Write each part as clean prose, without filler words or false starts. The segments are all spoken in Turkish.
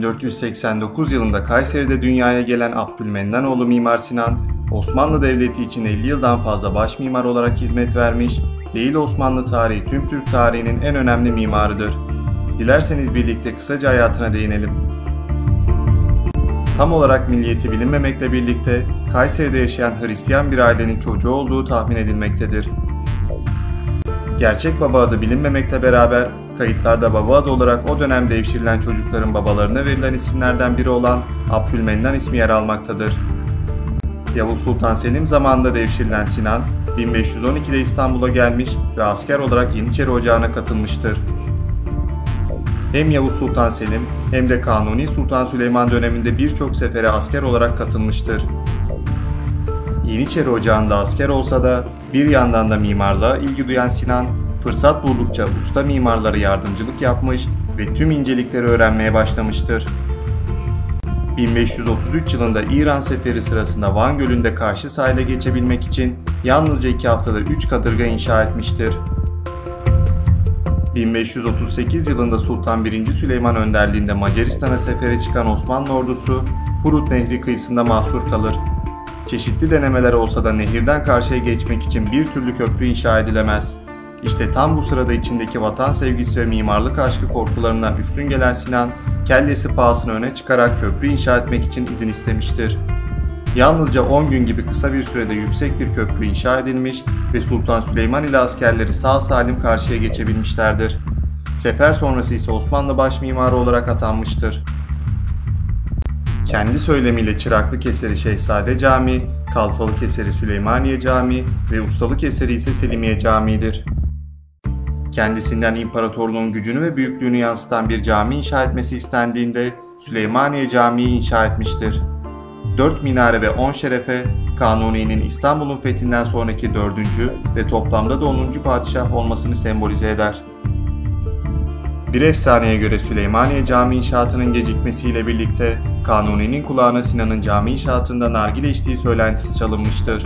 1489 yılında Kayseri'de dünyaya gelen Abdülmennanoğlu Mimar Sinan, Osmanlı Devleti için 50 yıldan fazla baş mimar olarak hizmet vermiş, değil Osmanlı tarihi tüm Türk tarihinin en önemli mimarıdır. Dilerseniz birlikte kısaca hayatına değinelim. Tam olarak milliyeti bilinmemekle birlikte Kayseri'de yaşayan Hristiyan bir ailenin çocuğu olduğu tahmin edilmektedir. Gerçek baba adı bilinmemekle beraber kayıtlarda baba adı olarak o dönem devşirilen çocukların babalarına verilen isimlerden biri olan Abdülmennan ismi yer almaktadır. Yavuz Sultan Selim zamanında devşirilen Sinan, 1512'de İstanbul'a gelmiş ve asker olarak Yeniçeri Ocağı'na katılmıştır. Hem Yavuz Sultan Selim hem de Kanuni Sultan Süleyman döneminde birçok sefere asker olarak katılmıştır. Yeniçeri Ocağı'nda asker olsa da bir yandan da mimarlığa ilgi duyan Sinan, fırsat buldukça usta mimarlara yardımcılık yapmış ve tüm incelikleri öğrenmeye başlamıştır. 1533 yılında İran Seferi sırasında Van Gölü'nde karşı sahile geçebilmek için yalnızca 2 haftada 3 kadırga inşa etmiştir. 1538 yılında Sultan 1. Süleyman önderliğinde Macaristan'a sefere çıkan Osmanlı ordusu Prut Nehri kıyısında mahsur kalır. Çeşitli denemeler olsa da nehirden karşıya geçmek için bir türlü köprü inşa edilemez. İşte tam bu sırada içindeki vatan sevgisi ve mimarlık aşkı korkularından üstün gelen Sinan, kellesi pahasına öne çıkarak köprü inşa etmek için izin istemiştir. Yalnızca 10 gün gibi kısa bir sürede yüksek bir köprü inşa edilmiş ve Sultan Süleyman ile askerleri sağ salim karşıya geçebilmişlerdir. Sefer sonrası ise Osmanlı baş mimarı olarak atanmıştır. Kendi söylemiyle çıraklık eseri Şehzade Camii, kalfalık eseri Süleymaniye Camii ve ustalık eseri ise Selimiye Camii'dir. Kendisinden imparatorluğun gücünü ve büyüklüğünü yansıtan bir cami inşa etmesi istendiğinde Süleymaniye Camii'yi inşa etmiştir. 4 minare ve 10 şerefe, Kanuni'nin İstanbul'un fethinden sonraki 4. ve toplamda da 10. padişah olmasını sembolize eder. Bir efsaneye göre Süleymaniye Camii inşaatının gecikmesiyle birlikte Kanuni'nin kulağına Sinan'ın cami inşaatında nargile içtiği söylentisi çalınmıştır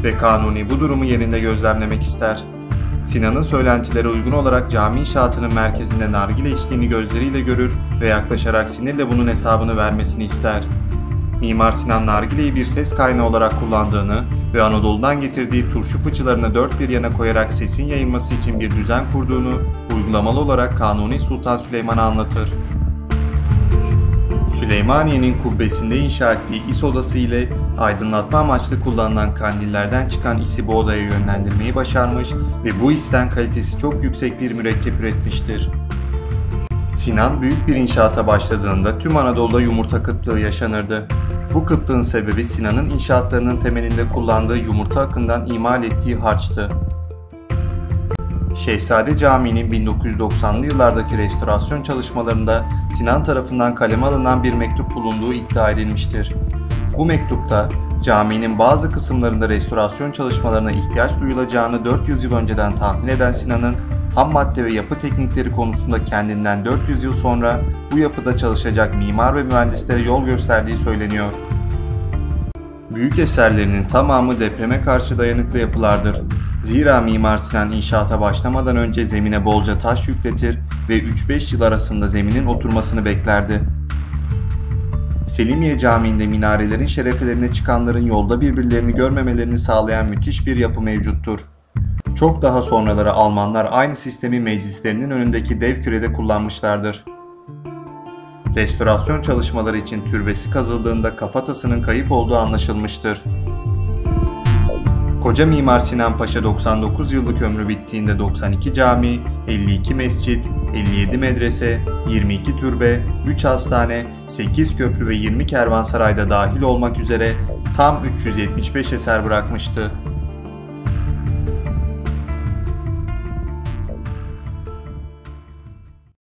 ve Kanuni bu durumu yerinde gözlemlemek ister. Sinan'ın söylentilere uygun olarak cami inşaatının merkezinde nargile içtiğini gözleriyle görür ve yaklaşarak sinirle bunun hesabını vermesini ister. Mimar Sinan nargileyi bir ses kaynağı olarak kullandığını ve Anadolu'dan getirdiği turşu fıçılarını dört bir yana koyarak sesin yayılması için bir düzen kurduğunu uygulamalı olarak Kanuni Sultan Süleyman'a anlatır. Süleymaniye'nin kubbesinde inşa ettiği is odası ile aydınlatma amaçlı kullanılan kandillerden çıkan isi bu odaya yönlendirmeyi başarmış ve bu isten kalitesi çok yüksek bir mürekkep üretmiştir. Sinan büyük bir inşaata başladığında tüm Anadolu'da yumurta kıtlığı yaşanırdı. Bu kıtlığın sebebi Sinan'ın inşaatlarının temelinde kullandığı yumurta akından imal ettiği harçtı. Şehzade Camii'nin 1990'lı yıllardaki restorasyon çalışmalarında Sinan tarafından kaleme alınan bir mektup bulunduğu iddia edilmiştir. Bu mektupta caminin bazı kısımlarında restorasyon çalışmalarına ihtiyaç duyulacağını 400 yıl önceden tahmin eden Sinan'ın ham madde ve yapı teknikleri konusunda kendinden 400 yıl sonra bu yapıda çalışacak mimar ve mühendislere yol gösterdiği söyleniyor. Büyük eserlerinin tamamı depreme karşı dayanıklı yapılardır. Zira Mimar Sinan inşaata başlamadan önce zemine bolca taş yükletir ve 3-5 yıl arasında zeminin oturmasını beklerdi. Selimiye Camii'nde minarelerin şerefelerine çıkanların yolda birbirlerini görmemelerini sağlayan müthiş bir yapı mevcuttur. Çok daha sonraları Almanlar aynı sistemi meclislerinin önündeki dev kürede kullanmışlardır. Restorasyon çalışmaları için türbesi kazıldığında kafatasının kayıp olduğu anlaşılmıştır. Koca Mimar Sinan Paşa 99 yıllık ömrü bittiğinde 92 cami, 52 mescit, 57 medrese, 22 türbe, 3 hastane, 8 köprü ve 20 kervansarayda dahil olmak üzere tam 375 eser bırakmıştı.